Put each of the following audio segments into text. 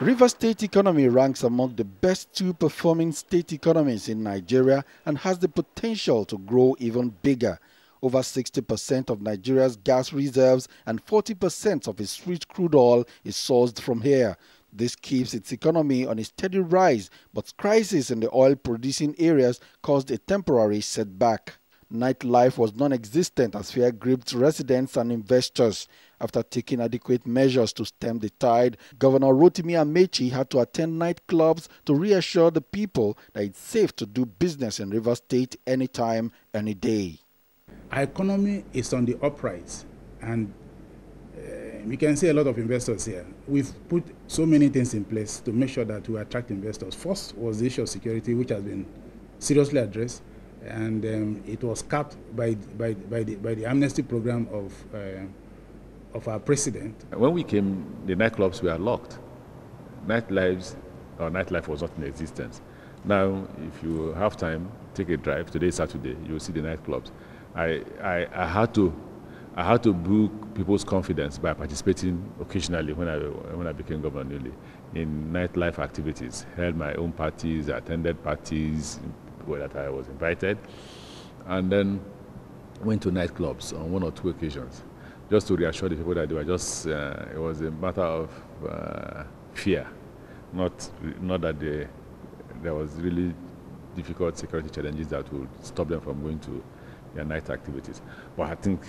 Rivers State economy ranks among the best 2 performing state economies in Nigeria and has the potential to grow even bigger. Over 60% of Nigeria's gas reserves and 40% of its rich crude oil is sourced from here. This keeps its economy on a steady rise, but crisis in the oil-producing areas caused a temporary setback. Nightlife was non-existent as fear gripped residents and investors. After taking adequate measures to stem the tide, Governor ROTIMI AMAECHI had to attend nightclubs to reassure the people that it's safe to do business in Rivers State anytime, any day. Our economy is on the uprise, and we can see a lot of investors here. We've put so many things in place to make sure that we attract investors. First was the issue of security, which has been seriously addressed, and it was capped by the amnesty program of our president. When we came, the nightclubs were locked. Nightlife was not in existence. Now, if you have time, take a drive. Today is Saturday. You will see the nightclubs. I had to book people's confidence by participating occasionally when I became governor newly in nightlife activities. Held my own parties, attended parties where that I was invited, and then went to nightclubs on 1 or 2 occasions, just to reassure the people that they were just. It was a matter of fear, not that there was really difficult security challenges that would stop them from going to their night activities. But I think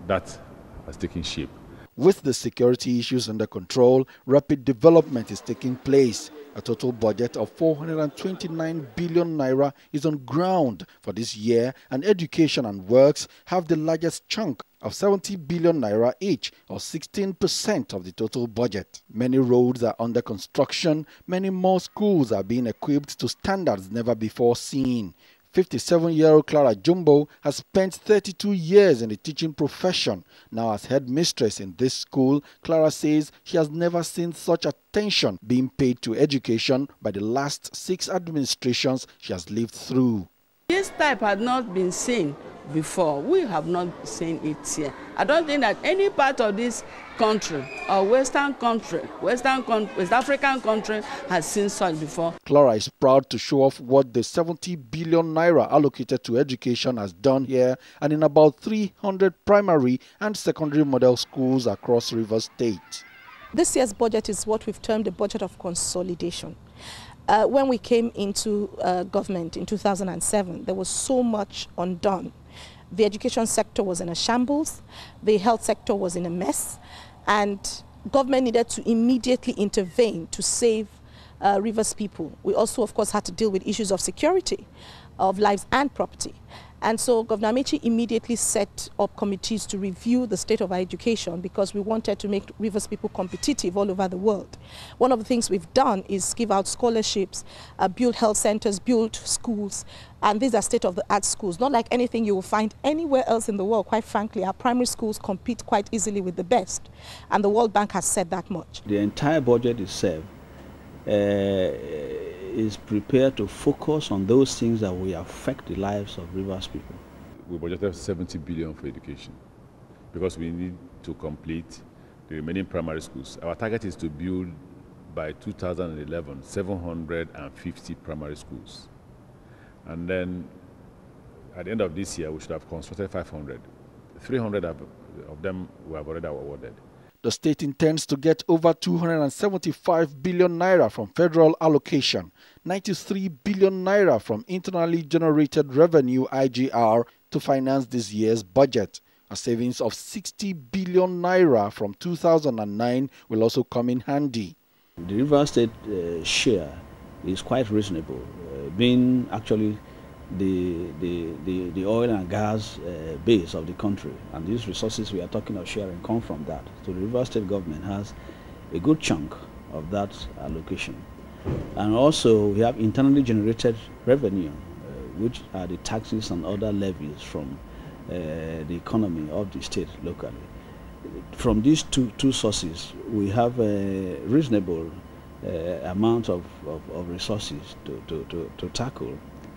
that has taken shape. With the security issues under control, rapid development is taking place. A total budget of 429 billion naira is on ground for this year, and education and works have the largest chunk of 70 billion naira each, or 16% of the total budget. Many roads are under construction. Many more schools are being equipped to standards never before seen. 57-year-old CLARA Jumbo has spent 32 years in the teaching profession. Now as headmistress in this school, CLARA says she has never seen such attention being paid to education by the last 6 administrations she has lived through. This type had not been seen before. We have not seen it here. I don't think that any part of this country or West African country has seen such before. CLARA is proud to show off what the 70 billion naira allocated to education has done here and in about 300 primary and secondary model schools across Rivers State. This year's budget is what we've termed a budget of consolidation. When we came into government in 2007, there was so much undone. The education sector was in a shambles, the health sector was in a mess, and government needed to immediately intervene to save Rivers people. We also, of course, had to deal with issues of security, of lives and property. And so Governor AMAECHI immediately set up committees to review the state of our education because we wanted to make Rivers people competitive all over the world. One of the things we've done is give out scholarships, build health centers, build schools, and these are state-of-the-art schools. Not like anything you will find anywhere else in the world, quite frankly. Our primary schools compete quite easily with the best, and the World Bank has said that much. The entire budget itself is prepared to focus on those things that will affect the lives of Rivers people. We budgeted 70 billion for education because we need to complete the remaining primary schools. Our target is to build by 2011 750 primary schools. And then at the end of this year, we should have constructed 500. 300 of them we have already awarded. The state intends to get over 275 billion naira from federal allocation, 93 billion naira from internally generated revenue IGR to finance this year's budget. A savings of 60 billion naira from 2009 will also come in handy. The Rivers State share is quite reasonable, being actually the oil and gas base of the country, and these resources we are talking of sharing come from that. So the Rivers State government has a good chunk of that allocation. And also we have internally generated revenue, which are the taxes and other levies from the economy of the state locally. From these two sources, we have a reasonable amount of resources to tackle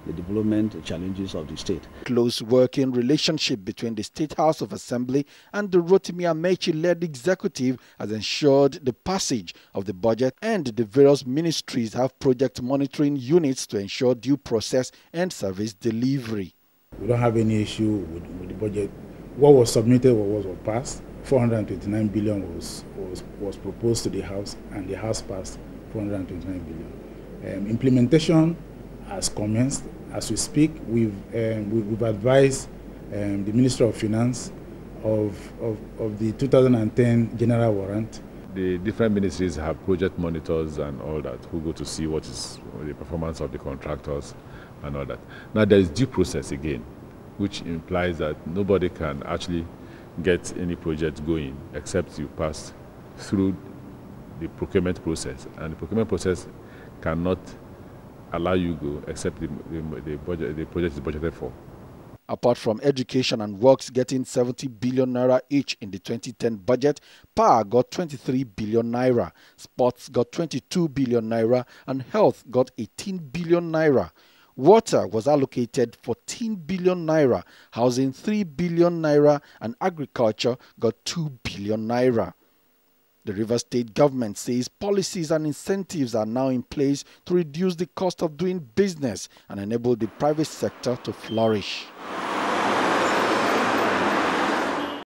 the development challenges of the state. Close working relationship between the State House of Assembly and the ROTIMI AMAECHI-led executive has ensured the passage of the budget, and the various ministries have project monitoring units to ensure due process and service delivery. We don't have any issue with the budget. What was submitted was passed. 429 billion was proposed to the House, and the House passed 429 billion. Implementation has commenced. As we speak, we've advised the Minister of Finance of the 2010 General Warrant. The different ministries have project monitors and all that who go to see what is the performance of the contractors and all that. Now there is due process again, which implies that nobody can actually get any project going except you pass through the procurement process, and the procurement process cannot allow you go except the project is budgeted for. Apart from education and works getting 70 billion naira each in the 2010 budget, power got 23 billion naira, sports got 22 billion naira, and health got 18 billion naira. Water was allocated 14 billion naira, housing 3 billion naira, and agriculture got 2 billion naira. The Rivers State government says policies and incentives are now in place to reduce the cost of doing business and enable the private sector to flourish.